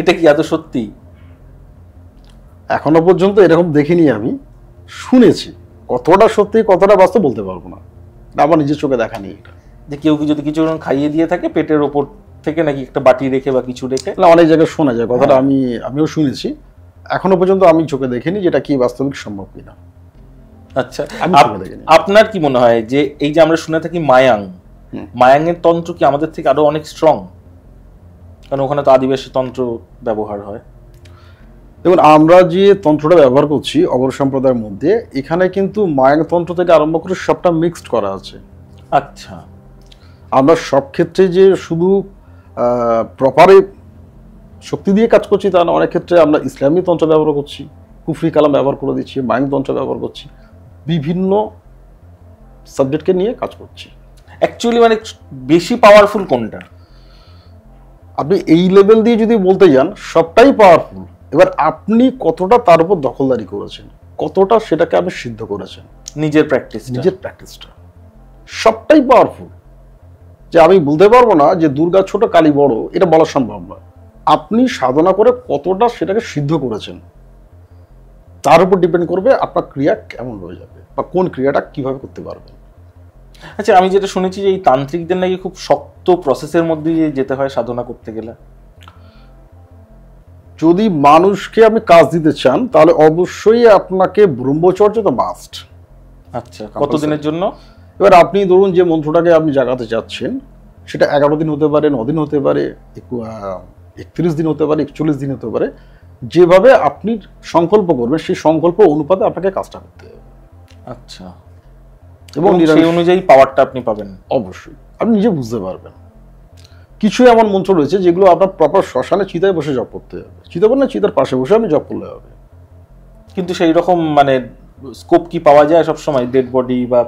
এটা কি এত সত্যি? এখনো পর্যন্ত এরকম দেখিনি, আমি শুনেছি। কতটা সত্যি কতটা বাস্তব বলতে পারবো না, আমার নিজের চোখে দেখা নেই এটা। যে কেউ কি যদি কিছু খাইয়ে দিয়ে থাকে পেটের ওপর থেকে নাকি একটা বাটি রেখে বা কিছু রেখে, না, অনেক জায়গায় শোনা যায় কথাটা, আমিও শুনেছি। এখনো পর্যন্ত আমি চোখে দেখিনি যেটা কি বাস্তবিক সম্ভব কিনা। আচ্ছা, আপনার কি মনে হয় যে এই যে আমরা শুনে থাকি মায়াংয়ের তন্ত্র কি আমাদের থেকে আরো অনেক স্ট্রং? কারণ ওখানে তো আদিবাসী তন্ত্র ব্যবহার হয়। দেখুন, আমরা যে তন্ত্রটা ব্যবহার করছি অগর সম্প্রদায়ের মধ্যে, এখানে কিন্তু মায়াং তন্ত্র থেকে আরম্ভ করে সবটা মিক্সড করা আছে। আচ্ছা, আমরা সব ক্ষেত্রে যে শুধু প্রপারে শক্তি দিয়ে কাজ করছি তা না, অনেক ক্ষেত্রে আমরা ইসলামী তন্ত্র ব্যবহার করছি, কুফরি কালাম ব্যবহার করে দিচ্ছি, মায়াং তন্ত্র ব্যবহার করছি, বিভিন্ন সাবজেক্টকে নিয়ে কাজ করছি। অ্যাকচুয়ালি মানে বেশি পাওয়ারফুল কোনটা? আপনি এই লেভেল দিয়ে যদি বলতে যান, সবটাই পাওয়ারফুল। এবার আপনি কতটা তার উপর দখলদারি করেছেন, কতটা সেটাকে আপনি সিদ্ধ করেছেন, নিজের প্র্যাকটিসটা, সবটাই পাওয়ারফুল। যে আমি বলতে পারবো না যে দুর্গা ছোট কালী বড়, এটা বলা সম্ভব নয়। আপনি সাধনা করে কতটা সেটাকে সিদ্ধ করেছেন তার উপর ডিপেন্ড করবে আপনার ক্রিয়া কেমন হয়ে যাবে বা কোন ক্রিয়াটা কিভাবে করতে পারবেন। আচ্ছা, আমি যেটা শুনেছি যে এই তান্ত্রিকদের নাকি খুব শক্ত প্রসেসের মধ্যে দিয়ে যেতে হয় সাধনা করতে গেলে। যদি মানুষকে আপনি কাজ দিতে চান তাহলে অবশ্যই আপনাকে ব্রহ্মচর্য তো মাস্ট। আচ্ছা, কতদিনের জন্য? এবার আপনি ধরুন যে মন্ত্রটাকে আপনি জাগাতে চাচ্ছেন, সেটা 11 দিন হতে পারে, 9 দিন হতে পারে, 31 দিন হতে পারে, 41 দিন হতে পারে। যেভাবে আপনি সংকল্প করবেন সেই সংকল্প অনুপাতে আপনাকে কাজটা করতে হবে। আচ্ছা, এবং সেই অনুযায়ী পাওয়ারটা আপনি পাবেন। অবশ্যই আপনি নিজে বুঝতে পারবেন। কিছু এমন মন্ত্র রয়েছে যেগুলো আপনার প্রপার শ্মশানে চিতায় বসে জপ করতে হবে, চিতা বলে না, চিতার পাশে বসে আপনি জপ করলে হবে। কিন্তু সেই রকম মানে স্কোপ কি পাওয়া যায় সব সময়? ডেড বডি বা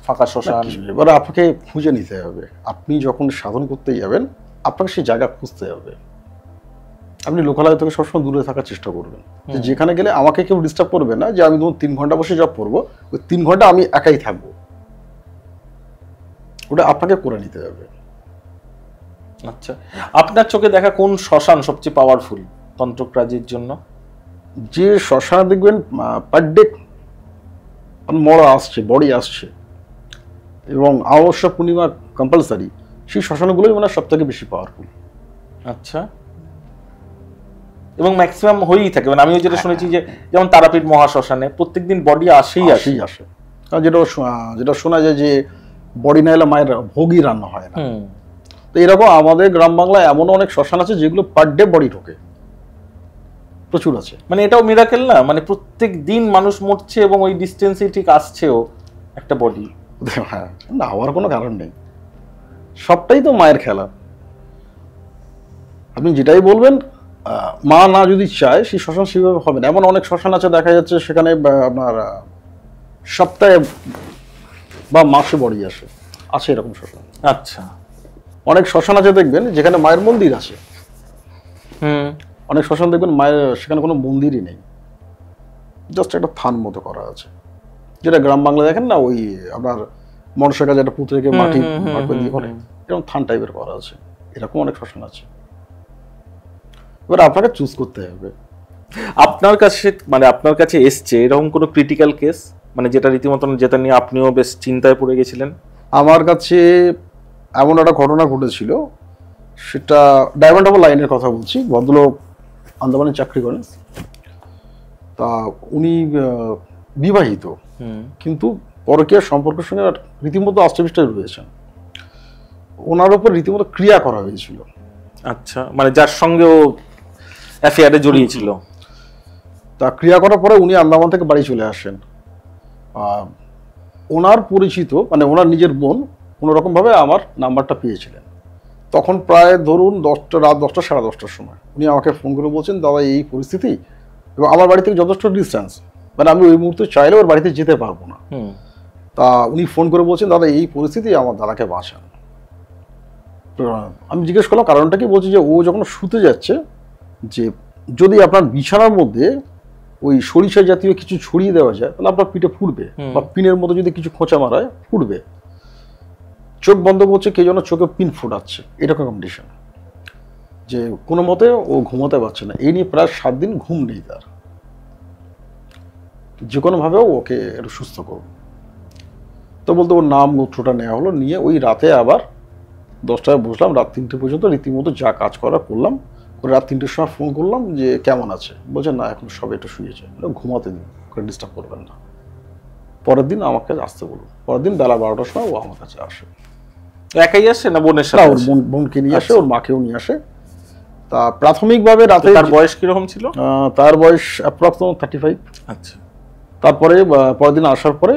ফাঁকা শ্মশান? এবারে আপনাকে খুঁজে নিতে হবে। আপনি যখন সাধন করতে যাবেন আপনাকে সেই জায়গা খুঁজতে হবে। আপনি লোকালয় থেকে সবসময় দূরে থাকার চেষ্টা করবেন, যেখানে গেলে আমাকে কেউ ডিস্টার্ব করবে না। যে আমি ধরুন 3 ঘন্টা বসে জব করবো, ওই 3 ঘন্টা আমি একাই থাকবো, ওটা আপনাকে করে নিতে হবে। আচ্ছা, আপনার চোখে দেখা কোন শ্মশান সবচেয়ে পাওয়ারফুল তন্ত্রকাজের জন্য? যে শ্মশানে দেখবেন পার ডে মরা আসছে, বডি আসছে, এবং অমাবস্যা পূর্ণিমা কম্পালসারি, সেই শ্মশানগুলোই মানে সব থেকে বেশি পাওয়ারফুল। আচ্ছা, এবং ম্যাক্সিমাম হয়েই থাকে। মানে আমিও যেটা শুনেছি যে যেমন তারাপীঠ মহাশ্মশানে প্রত্যেকদিন বডি আসেই আসে। কারণ যেটা শোনা যায় যে বডি না এলে মায়ের ভোগই রান্না হয় না। তো এরকম আমাদের গ্রাম বাংলায় এমন অনেক শ্মশান আছে যেগুলো পার ডে বডি ঢোকে, প্রচুর আছে। মানে এটাও মিরাকেল না? মানে প্রত্যেক দিন মানুষ মরছে এবং ওই ডিস্টেন্সে ঠিক আসছেও একটা বডি। হ্যাঁ, না হওয়ার কোনো কারণ নেই, সবটাই তো মায়ের খেলা। আপনি যেটাই বলবেন, মা না যদি চায় সেই শ্মশান সেভাবে হবে না। এমন অনেক শ্মশান আছে দেখা যাচ্ছে সেখানে আপনার সপ্তাহে বা মাসে বডি আছে এরকম শ্মশান। আচ্ছা, অনেক শ্মশান আছে দেখবেন যেখানে মায়ের মন্দির আছে। অনেক শ্মশান দেখবেন মায়ের সেখানে কোনো মন্দিরই নেই, জাস্ট একটা থান মতো করা আছে, যেটা গ্রাম বাংলা দেখেন না, ওই আপনার মনসার কাছে একটা পুঁতে রেখে মাটি দিয়ে করে, এরকম থান টাইপের করা আছে। এরকম অনেক শ্মশান আছে। এবার আপনাকে চুজ করতে হবে। আপনার কাছে এসছে এরকম কোনো ক্রিটিক্যাল কেস, মানে যেটা রীতিমতন যেটা নিয়ে আপনিও বেশ চিন্তায় পড়ে গেছিলেন? আমার কাছে এমন একটা ঘটনা ঘটেছিল, সেটা ডায়মন্ড হারবার লাইনের কথা বলছি। ভদ্রলোক আন্দামানে চাকরি করেন। তা উনি বিবাহিত, কিন্তু পরকীয়ার সম্পর্কের সঙ্গে রীতিমতো আষ্টবিষ্টায় রয়েছেন। ওনার উপর রীতিমতো ক্রিয়া করা হয়েছিল। আচ্ছা, মানে যার সঙ্গে ও অ্যাফেয়ারে জড়িয়েছিল। তা ক্রিয়া করার পরে উনি আন্দামান থেকে বাড়ি চলে আসেন। ওনার পরিচিত মানে ওনার নিজের বোন কোনোরকমভাবে আমার নাম্বারটা পেয়েছিলেন। তখন প্রায় ধরুন রাত 10টা সাড়ে 10টার সময় উনি আমাকে ফোন করে বলছেন, দাদা এই পরিস্থিতি, এবং আমার বাড়ি থেকে যথেষ্ট ডিস্টেন্স, মানে আমি ওই মুহূর্তে চাইলে ওর বাড়িতে যেতে পারবো না। তা উনি ফোন করে বলছেন, দাদা এই পরিস্থিতি, আমার দাদাকে বাঁচান। আমি জিজ্ঞেস করলাম কারণটা কি। বলছি যে ও যখন শুতে যাচ্ছে, যে যদি আপনার বিছানার মধ্যে ওই সরিষা জাতীয় কিছু ছড়িয়ে দেওয়া যায় তাহলে আপনার পিঠে ফুটবে, বা পিনের মতো যদি কিছু খোঁচা মারায় ফুটবে। চোখ বন্ধ করছে, কে যেন চোখে পিন ফুটাচ্ছে, এরকম কন্ডিশন, যে কোনো মতে ও ঘুমোতে পারছে না। এই নিয়ে প্রায় 7 দিন ঘুম নেই তার। যে কোনোভাবেও ওকে একটু সুস্থ করবো। তো বলতে ওর নাম গোত্রটা নেওয়া হলো, নিয়ে ওই রাতে আবার 10টায় বসলাম, রাত 3টে পর্যন্ত রীতিমতো যা কাজ করা করলাম। রাত 3টের সময় ফোন করলাম যে কেমন আছে, বলছে না এখন সব একটু শুয়েছে, ঘুমাতে দিন, ওকে ডিস্টার্ব করবেন না। পরের দিন আমাকে আসতে বলুন। পরের দিন বেলা 12টার সময় ও আমার কাছে আসে। একাই আসে না বোনের সাথে? ওর বোনকে নিয়ে আসে, ওর মাকেও নিয়ে আসে। তা প্রাথমিকভাবে রাতে তার বয়স কিরকম ছিল? তার বয়স অ্যাপ্রক্সিমেট 35। আচ্ছা। তারপরে পরের দিন আসার পরে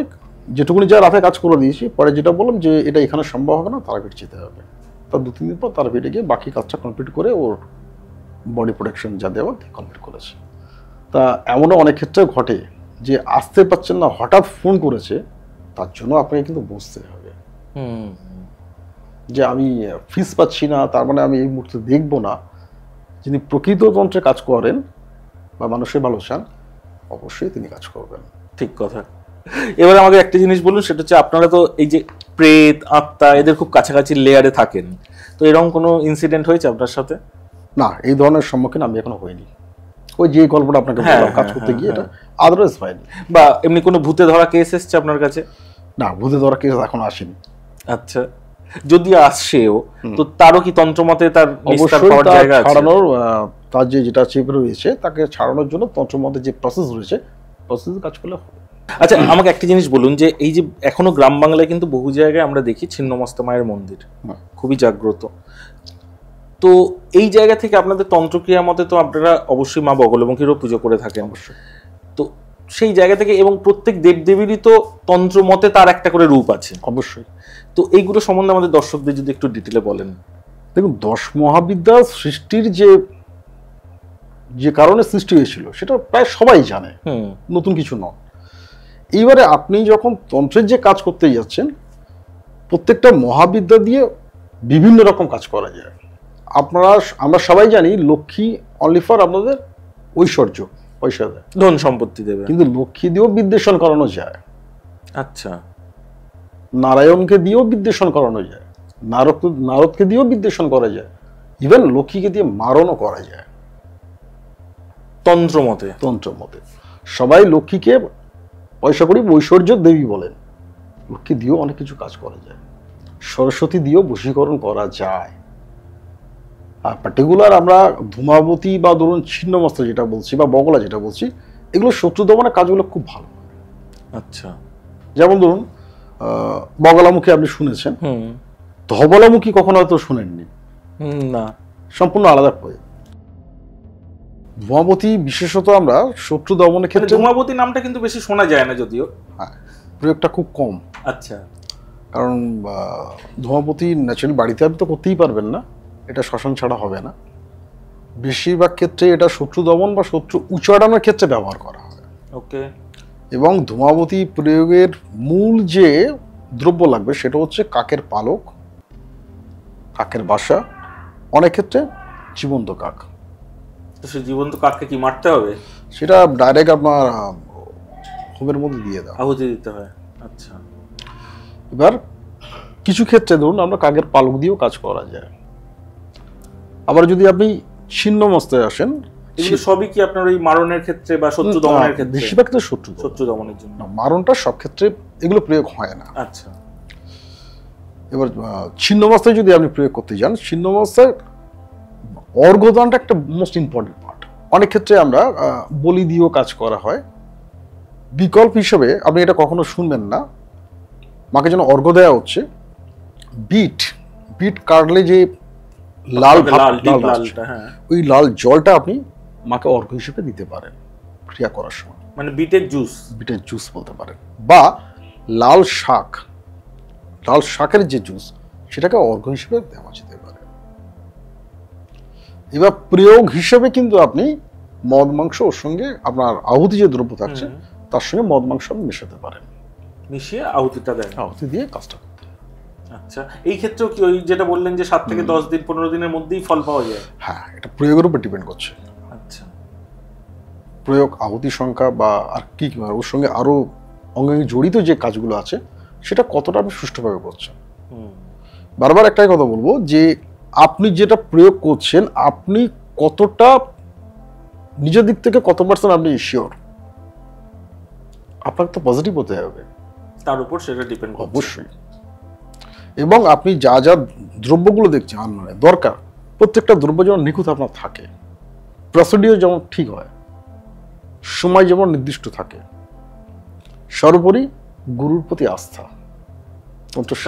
যেটুকুনি যা রাতে কাজ করে দিয়েছি, পরে যেটা বললাম যে এটা এখানে সম্ভব হবে না, তারাপীঠ যেতে হবে। তার 2-3 দিন পর তারাপীঠে গিয়ে বাকি কাজটা কমপ্লিট করে ওর বডি প্রোটেকশন যা দেওয়া কমপ্লিট করেছে। তা এমনও অনেক ক্ষেত্রে ঘটে যে আসতে পারছেন না, হঠাৎ ফোন করেছে, তার জন্য আপনাকে কিন্তু বুঝতে হবে যে আমি ফিস পাচ্ছি না, তার মানে আমি এই মুহূর্তে দেখবো না। যিনি প্রকৃত তন্ত্রে কাজ করেন বা মানুষের ভালো চান, অবশ্যই তিনি কাজ করবেন। ঠিক কথা। এবার আমাকে একটা জিনিস বলুন, সেটা হচ্ছে আপনারা তো এই যে প্রেত আত্মা এদের খুব কাছাকাছি লেয়ারে থাকেন, তো এরকম কোনো ইনসিডেন্ট হয়েছে আপনার সাথে? না, এই ধরনের সম্মুখীন আমি এখনো হইনি। ওই যে গল্পটা আপনাকে বললাম কাজ করতে গিয়ে, এটা আদারওয়াইজ হয়নি। বা এমনি কোনো ভূতে ধরা কেস এসছে আপনার কাছে? না, ভূতে ধরা কেস এখনো আসেনি। আচ্ছা, যদি আসছেও তো তারও কি তন্ত্রমতে তার নিস্তার পাওয়ার জায়গা আছে? ছাড়ানোর তার যেটা চেপ রয়েছে তাকে ছাড়ানোর জন্য তন্ত্রমতে যে প্রসেস রয়েছে, প্রসেসে কাজ করলে হবে। আচ্ছা, আমাকে একটা জিনিস বলুন, যে এই যে এখনো গ্রাম বাংলায় কিন্তু বহু জায়গায় আমরা দেখি ছিন্নমস্তা মায়ের মন্দির খুবই জাগ্রত, তো এই জায়গা থেকে আপনাদের তন্ত্রক্রিয়া মতে তো আপনারা অবশ্যই মা বগলামুখীরও পুজো করে থাকেন অবশ্যই, তো সেই জায়গা থেকে, এবং প্রত্যেক দেবদেবীরই তো তন্ত্র মতে তার একটা করে রূপ আছে অবশ্যই, তো এইগুলো সম্বন্ধে আমাদের দর্শকদের যদি একটু ডিটেলে বলেন। দেখুন, 10 মহাবিদ্যা সৃষ্টির যে কারণে সৃষ্টি হয়েছিল সেটা প্রায় সবাই জানে, নতুন কিছু নয়। এইবারে আপনি যখন তন্ত্রের যে কাজ করতে যাচ্ছেন, প্রত্যেকটা মহাবিদ্যা দিয়ে বিভিন্ন রকম কাজ করা যায়। আমরা সবাই জানি লক্ষ্মী অনলি ফর আপনাদের ঐশ্বর্য, পয়সা দেয়, ধন সম্পত্তি দেবে, কিন্তু লক্ষ্মী দিয়েও বিদ্বেষণ করানো যায়। আচ্ছা, নারায়ণকে দিয়েও বিদ্বেষণ করানো যায়, নারদকে দিয়েও বিদ্বেষণ করা যায়, ইভেন লক্ষ্মীকে দিয়ে মারণও করা যায় তন্ত্রমতে। সবাই লক্ষ্মীকে পয়সা করি ঐশ্বর্য দেবী বলেন, লক্ষ্মী দিয়েও অনেক কিছু কাজ করা যায়, সরস্বতী দিয়েও বশীকরণ করা যায়। আর পার্টিকুলার আমরা ধূমাবতী বা ধরুন ছিন্নমস্তা যেটা বলছি বা বগলা যেটা বলছি, এগুলো শত্রু দমনের কাজগুলো খুব ভালো। আচ্ছা, যেমন ধরুন বগলামুখী আপনি শুনেছেন, ধবলামুখী কখনো হয়তো শুনেননি, না, সম্পূর্ণ আলাদা প্রয়োগ। ধূমাবতী বিশেষত আমরা শত্রু দমনের ক্ষেত্রে, ধূমাবতী নামটা কিন্তু বেশি শোনা যায় না যদিও, হ্যাঁ, প্রয়োগটা খুব কম। আচ্ছা, কারণ ধূমাবতী ন্যাচারালি বাড়িতে আপনি তো করতেই পারবেন না, এটা শ্মশান ছাড়া হবে না। বেশিরভাগ ক্ষেত্রে এটা শত্রু দমন বা শত্রু উচ্চারণের ক্ষেত্রে ব্যবহার করা হয়। ওকে। এবং ধূমাবতী প্রয়োগের মূল যে দ্রব্য লাগবে সেটা হচ্ছে কাকের পালক, কাকের বাসা, অনেক ক্ষেত্রে জীবন্ত কাক। তো সেই জীবন্ত কাককে কি মারতে হবে? সেটা ডাইরেক্ট আপনার হোমের মধ্যে দিয়ে দাও, আহুতি দিতে হয়। আচ্ছা, এবার কিছু ক্ষেত্রে ধরুন আমরা কাকের পালক দিয়েও কাজ করা যায়। আবার যদি আপনি ছিন্নমস্তায় আসেন, এগুলো সবই কি আপনার ওই মারণের ক্ষেত্রে বা শত্রু দমনের ক্ষেত্রে? বেশিরভাগ ক্ষেত্রে শত্রু দমনের জন্য, মারণটা সব ক্ষেত্রে এগুলো প্রয়োগ হয় না। আচ্ছা, এবার ছিন্নমস্তায় যদি আপনি প্রয়োগ করতে যান, ছিন্নমস্তায় অর্ঘ্যদানটা একটা মোস্ট ইম্পর্টেন্ট পার্ট। অনেক ক্ষেত্রে আমরা বলি দিয়েও কাজ করা হয়। বিকল্প হিসেবে আপনি এটা কখনো শুনবেন না, মাকে যেন অর্ঘ্য দেওয়া হচ্ছে বিট কাটলে যে লাল ওই লাল জলটা আপনি মাকে অর্ঘ্য হিসেবে দিতে পারেন ক্রিয়া করার সময়। মানে বিটের জুস বলতে পারেন, বা লাল শাকের যে জুস সেটাকে অর্ঘ্য হিসেবে দেওয়া যেতে পারে। এবার প্রয়োগ হিসেবে কিন্তু আপনি মদ মাংস ওর সঙ্গে আপনার আহুতি যে দ্রব্য থাকছে তার সঙ্গে মদ মাংস আপনি মেশাতে পারেন, মিশিয়ে আহুতিটা দেন, আহুতি দিয়ে কাজটা। আচ্ছা, এই ক্ষেত্রেও কি ওই যেটা বললেন যে 7 থেকে 10 দিন 15 দিনের মধ্যেই ফল পাওয়া যায়? হ্যাঁ, এটা প্রয়োগের উপর ডিপেন্ড করছে। আচ্ছা, প্রয়োগ, আহুতি সংখ্যা বা আর কি ওর সঙ্গে আরো অঙ্গাঙ্গি জড়িত যে কাজগুলো আছে সেটা কতটা আপনি সুষ্ঠুভাবে করছেন। বারবার একটাই কথা বলবো যে আপনি যেটা প্রয়োগ করছেন আপনি কতটা নিজের দিক থেকে কত পার্সেন্ট আপনি শিওর, আপনাকে তো পজিটিভ হতে হবে, তার উপর সেটা ডিপেন্ড করছে অবশ্যই। এবং আপনি যা যা দ্রব্যগুলো দেখছেন মানে দরকার, প্রত্যেকটা দ্রব্য যেমন নিখুঁত আপনার থাকে, প্রসিডিওর যেমন ঠিক হয়, সময় যেমন নির্দিষ্ট থাকে, সর্বোপরি গুরুর প্রতি আস্থা।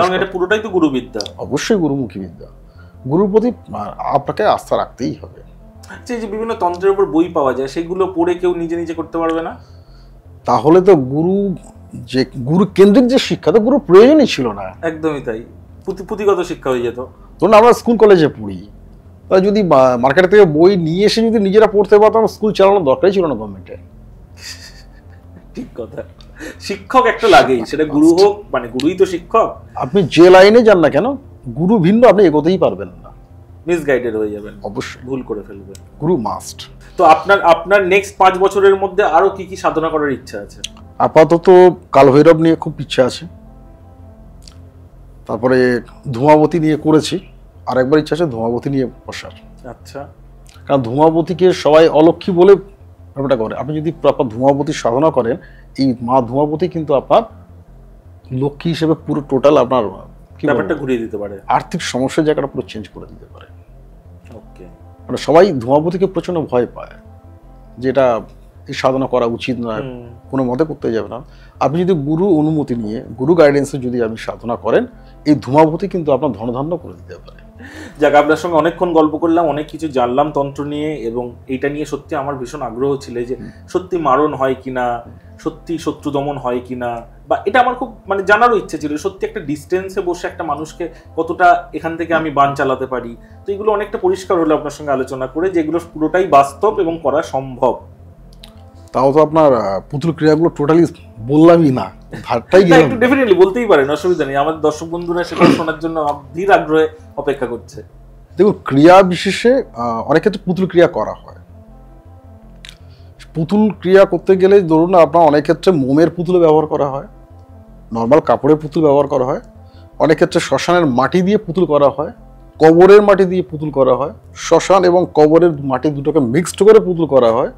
কারণ এটা পুরোটাই তো গুরুবিদ্যা। অবশ্যই গুরুমুখী বিদ্যা, গুরুর প্রতি আপনাকে আস্থা রাখতেই হবে। যে বিভিন্ন তন্ত্রের উপর বই পাওয়া যায় সেগুলো পড়ে কেউ নিজে নিজে করতে পারবে না? তাহলে তো গুরু কেন্দ্রিক যে শিক্ষা, তো গুরু প্রয়োজনই ছিল না। একদমই তাই, পুঁথিগত শিক্ষা হয়ে যেত। ধরুন আমরা স্কুল কলেজে পড়ি, তা যদি মার্কেট থেকে বই নিয়ে এসে যদি নিজেরা পড়তে পারতাম, স্কুল চালানোর দরকারই ছিল না গভর্নমেন্টের। ঠিক কথা, শিক্ষক একটা লাগেই, সেটা গুরু হোক, মানে গুরুই তো শিক্ষক। আপনি যে লাইনে যান না কেন, গুরু ভিন্ন আপনি এগোতেই পারবেন না, মিসগাইডেড হয়ে যাবেন, অবশ্যই ভুল করে ফেলবেন। গুরু মাস্ট। তো আপনার নেক্সট 5 বছরের মধ্যে আরো কি কি সাধনা করার ইচ্ছা আছে? আপাতত কালভৈরব নিয়ে খুব ইচ্ছা আছে, তারপরে ধূমাবতী নিয়ে করেছি, আর একবার ইচ্ছা আছে ধূমাবতী নিয়ে বসার। আচ্ছা, কারণ ধূমাবতীকে সবাই অলক্ষী বলে ব্যাপারটা করে, আপনি যদি প্রপার ধূমাবতীর সাধনা করেন, এই মা ধূমাবতী কিন্তু আপনার লক্ষ্মী হিসেবে পুরো টোটাল আপনার ব্যাপারটা ঘুরিয়ে দিতে পারে, আর্থিক সমস্যার জায়গাটা পুরো চেঞ্জ করে দিতে পারে। ওকে, মানে সবাই ধূমাবতীকে প্রচন্ড ভয় পায়, যেটা এই সাধনা করা উচিত নয়, কোনো মতে করতে যাবে না। আপনি যদি গুরু অনুমতি নিয়ে, গুরু গাইডেন্সে যদি আপনি সাধনা করেন, এই ধূমাবতী কিন্তু আপনার ধনধান্য করে দিতে পারে। যাক, আপনার সঙ্গে অনেকক্ষণ গল্প করলাম, অনেক কিছু জানলাম তন্ত্র নিয়ে, এবং এইটা নিয়ে সত্যি আমার ভীষণ আগ্রহ ছিল যে সত্যি মারণ হয় কিনা, সত্যি শত্রু দমন হয় কিনা, বা এটা আমার খুব মানে জানারও ইচ্ছে ছিল, সত্যি একটা ডিস্টেন্সে বসে একটা মানুষকে কতটা এখান থেকে আমি বান চালাতে পারি। তো এগুলো অনেকটা পরিষ্কার হলো আপনার সঙ্গে আলোচনা করে, যেগুলো পুরোটাই বাস্তব এবং করা সম্ভব। তাও তো আপনার পুতুল ক্রিয়াগুলো টোটালি বললামই না, ধারটাই গেলাম। একটু ডেফিনেটলি বলতেই পারেন, অসুবিধা নেই, আমাদের দর্শক বন্ধুরা সেটা শোনার জন্য ধীর আগ্রহে অপেক্ষা করছে। দেখুন, ক্রিয়া বিশেষে অনেক ক্ষেত্রে পুতুল ক্রিয়া করা হয়। পুতুল ক্রিয়া করতে গেলে ধরুন আপনার অনেক ক্ষেত্রে মোমের পুতুল ব্যবহার করা হয়, নর্মাল কাপড়ের পুতুল ব্যবহার করা হয়, অনেক ক্ষেত্রে শ্মশানের মাটি দিয়ে পুতুল করা হয়, কবরের মাটি দিয়ে পুতুল করা হয়, শ্মশান এবং কবরের মাটি দুটোকে মিক্সড করে পুতুল করা হয়।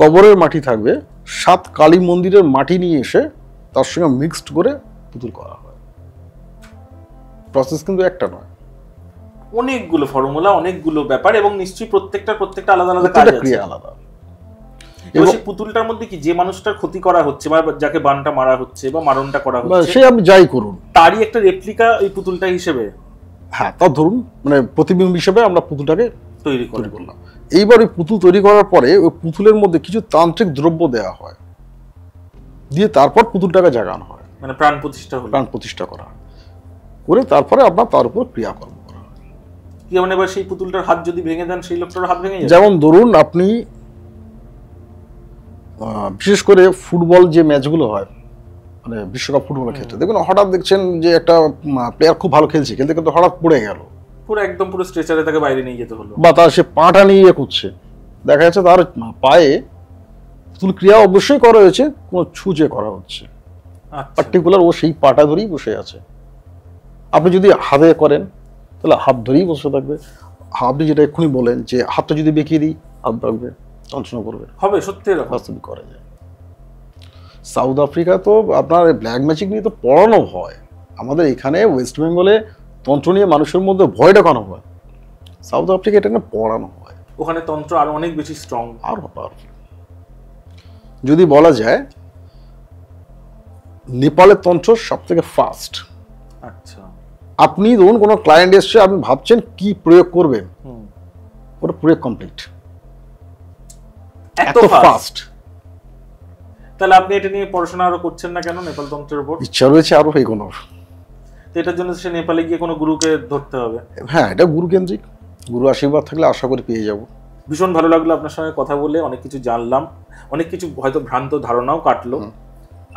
কবরের মাটি থাকবে, 7 কালী মন্দিরের মাটি নিয়ে এসে তার সঙ্গে মিক্সড করে পুতুল করা হয়। প্রসেস কিন্তু একটা নয়, অনেকগুলো ফর্মুলা, অনেকগুলো ব্যাপার, এবং নিশ্চয়ই প্রত্যেকটা আলাদা আলাদা কাজ আছে, ক্রিয়া আলাদা। এবং সেই পুতুলটার মধ্যে কি যে মানুষটার ক্ষতি করা হচ্ছে বা যাকে বানটা মারা হচ্ছে বা মারণটা করা হচ্ছে, সে আপনি যাই করুন, তারই একটা রেপ্লিকা এই পুতুলটা হিসেবে, হ্যাঁ, তা ধরুন মানে প্রতিবিম্ব হিসেবে আমরা পুতুলটাকে তৈরি করলাম। এইবার ওই পুতুল তৈরি করার পরে ওই পুতুলের মধ্যে কিছু তান্ত্রিক দ্রব্য দেওয়া হয়, দিয়ে তারপর পুতুলটাকে জাগানো হয়, মানে প্রাণ প্রতিষ্ঠা করা হয়, করে তারপরে আপনার তার উপর ক্রিয়াকর্ম করা হয়। কি মানে এবার সেই পুতুলটার হাত যদি ভেঙে দেন, সেই লোকটার হাত ভেঙে যায়। যেমন ধরুন আপনি বিশেষ করে ফুটবল যে ম্যাচগুলো হয়, মানে বিশ্বকাপ ফুটবলের ক্ষেত্রে দেখুন, হঠাৎ দেখছেন যে একটা প্লেয়ার খুব ভালো খেলছে, কিন্তু হঠাৎ পড়ে গেল, পুরো স্ট্রেচারে তাকে বাইরে নিয়ে যেতে হলো, বা তার সে পাটা নিয়ে করছে, দেখা যাচ্ছে তার পায়ে পুতুল ক্রিয়া অবশ্যই করা হয়েছে, কোনো ছুঁচে করা হচ্ছে, পার্টিকুলার ও সেই পাটা ধরেই বসে আছে। আপনি যদি হাতে করেন তাহলে হাত ধরেই বসে থাকবে, আপনি যেটা এক্ষুনি বলেন যে হাতটা যদি বেঁকিয়ে দিই হাত রাখবে, যন্ত্রণা করবে, হবে, সত্যি বাস্তবিক করা যায়। সাউথ আফ্রিকা তো আপনার ব্ল্যাক ম্যাজিক নিয়ে তো পড়ানো হয়, আমাদের এখানে ওয়েস্ট বেঙ্গলে তন্ত্র নিয়ে মানুষের মধ্যে ভয় দেখানো হয়, সাউথ আফ্রিকা এটা নিয়ে পড়ানো হয়। ওখানে তন্ত্র আরো অনেক বেশি স্ট্রং। আর যদি বলা যায় নেপালের তন্ত্র সব থেকে ফাস্ট। আচ্ছা, আপনি ধরুন কোনো ক্লায়েন্ট এসছে, আপনি ভাবছেন কি প্রয়োগ করবেন, ওটা প্রয়োগ কমপ্লিট, এত এত ফাস্ট। ফাস্ট। তাহলে আপনি এটা নিয়ে পড়াশোনা আরো করছেন না কেন, নেপাল তন্ত্রের উপর? ইচ্ছা রয়েছে আরো এগোনোর। তো এটার জন্য সে নেপালে গিয়ে কোনো গুরুকে ধরতে হবে? হ্যাঁ, এটা গুরু কেন্দ্রিক, গুরু আশীর্বাদ থাকলে আশা করি পেয়ে যাব। ভীষণ ভালো লাগলো আপনার সঙ্গে কথা বলে, অনেক কিছু জানলাম, অনেক কিছু হয়তো ভ্রান্ত ধারণাও কাটলো।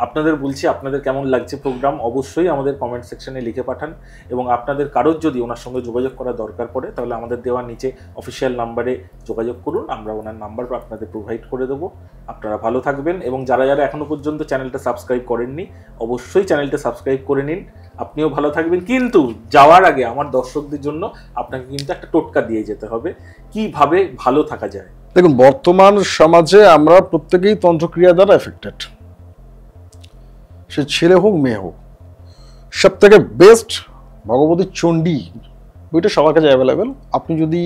আপনাদের বলছি, আপনাদের কেমন লাগছে প্রোগ্রাম অবশ্যই আমাদের কমেন্ট সেকশনে লিখে পাঠান, এবং আপনাদের কারোর যদি ওনার সঙ্গে যোগাযোগ করার দরকার পড়ে তাহলে আমাদের দেওয়া নিচে অফিসিয়াল নাম্বারে যোগাযোগ করুন, আমরা ওনার নাম্বার আপনাদের প্রোভাইড করে দেবো। আপনারা ভালো থাকবেন, এবং যারা যারা এখনও পর্যন্ত চ্যানেলটা সাবস্ক্রাইব করেননি অবশ্যই চ্যানেলটা সাবস্ক্রাইব করে নিন। আপনিও ভালো থাকবেন, কিন্তু যাওয়ার আগে আমার দর্শকদের জন্য আপনাকে কিন্তু একটা টোটকা দিয়ে যেতে হবে, কিভাবে ভালো থাকা যায়। দেখুন, বর্তমান সমাজে আমরা প্রত্যেকেই তন্ত্রক্রিয়া দ্বারা এফেক্টেড, সে ছেলে হোক মেয়ে হোক। সব থেকে বেস্ট ভগবতী চণ্ডী বইটা সবার কাছে অ্যাভেলেবেল। আপনি যদি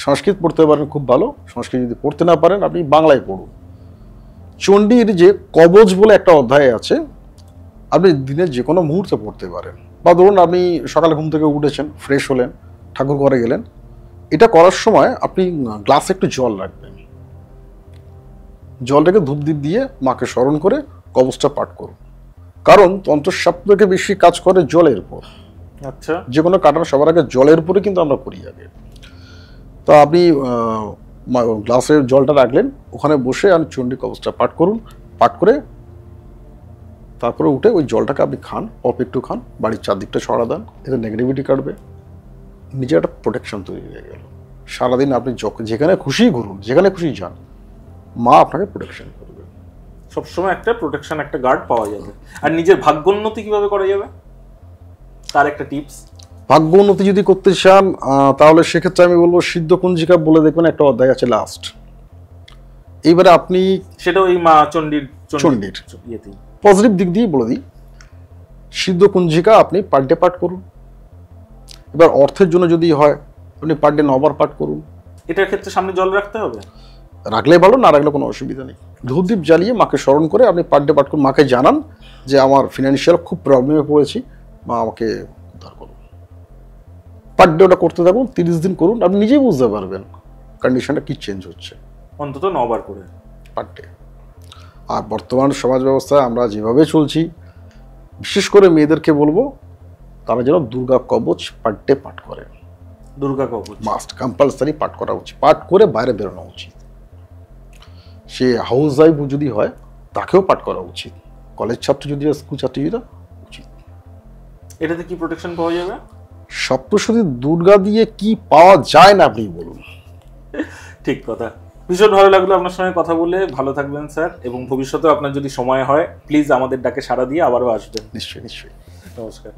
সংস্কৃত পড়তে পারেন খুব ভালো, সংস্কৃত যদি পড়তে না পারেন আপনি বাংলায় পড়ুন। চণ্ডীর যে কবচ বলে একটা অধ্যায় আছে, আপনি দিনের যে কোনো মুহূর্তে পড়তে পারেন। বা ধরুন আপনি সকালে ঘুম থেকে উঠেছেন, ফ্রেশ হলেন, ঠাকুর ঘরে গেলেন, এটা করার সময় আপনি গ্লাসে একটু জল রাখবেন, জলটাকে ধূপদীপ দিয়ে মাকে স্মরণ করে কবচটা পাঠ করুন। কারণ তন্ত্র সব থেকে বেশি কাজ করে জলের উপর। আচ্ছা, যে কোনো কাটানো সবার আগে জলের উপরে কিন্তু আমরা করি আগে। তো আপনি গ্লাসের জলটা রাখলেন, ওখানে বসে আপনি চণ্ডী কবচটা পাঠ করুন, পাঠ করে তারপরে উঠে ওই জলটাকে আপনি খান, অল্প একটু খান, বাড়ির চারদিকটা ছড়া দেন, এতে নেগেটিভিটি কাটবে, নিজে একটা প্রোটেকশন তৈরি হয়ে গেল। সারাদিন আপনি যেখানে খুশি ঘুরুন, যেখানে খুশি যান, মা আপনাকে প্রোটেকশন করবে। সবসময় একটা প্রোটেকশন, একটা গার্ড পাওয়া যাবে। আর নিজের ভাগ্যোন্নতি কিভাবে করা যাবে তার একটা টিপস। ভাগ্য উন্নতি যদি করতে চান তাহলে সেক্ষেত্রে আমি বলবো সিদ্ধ কুঞ্জিকা বলে দেখবেন, একটা অধ্যায় আছে লাস্ট। এইবারে আপনি সেটা ওই মা চণ্ডীর ইয়েতেই পজিটিভ দিক দিয়ে বলে দিই, সিদ্ধ কুঞ্জিকা আপনি পার ডে পাঠ করুন। এবার অর্থের জন্য যদি হয় আপনি পার ডে 9 বার পাঠ করুন। এটার ক্ষেত্রে সামনে জল রাখতে হবে? রাখলে ভালো, না রাখলে কোনো অসুবিধা নেই। ধূপদীপ জ্বালিয়ে মাকে স্মরণ করে আপনি পার ডে পাঠ করুন, মাকে জানান যে আমার ফিনান্সিয়াল খুব প্রবলেমে পড়েছি, মা আমাকে উদ্ধার করুন। পার ডে ওটা করতে থাকুন, 30 দিন করুন, আপনি নিজেই বুঝতে পারবেন কন্ডিশনটা কি চেঞ্জ হচ্ছে। অন্তত 9 বার করে পার ডে। আর বর্তমান সমাজ ব্যবস্থায় আমরা যেভাবে চলছি, বিশেষ করে মেয়েদেরকে বলবো তারা যেন দুর্গা কবচ পার ডে পাঠ করে। দুর্গা কবচ মাস্ট কম্পালসারি পাঠ করা উচিত, পাঠ করে বাইরে বেরোনো উচিত। সে হাউস ওয়াইফ যদি হয় তাকেও পাঠ করা উচিত, কলেজ ছাত্র যদি হয়, স্কুল ছাত্র যদি উচিত। এটাতে কি প্রোটেকশন পাওয়া যাবে? সপ্তশতী দুর্গা দিয়ে কি পাওয়া যায় না আপনি বলুন। ঠিক কথা। ভীষণ ভালো লাগলো আপনার সঙ্গে কথা বলে। ভালো থাকবেন স্যার, এবং ভবিষ্যতে আপনার যদি সময় হয় প্লিজ আমাদের ডাকে সাড়া দিয়ে আবারও আসবেন। নিশ্চয়ই নিশ্চয়ই। নমস্কার।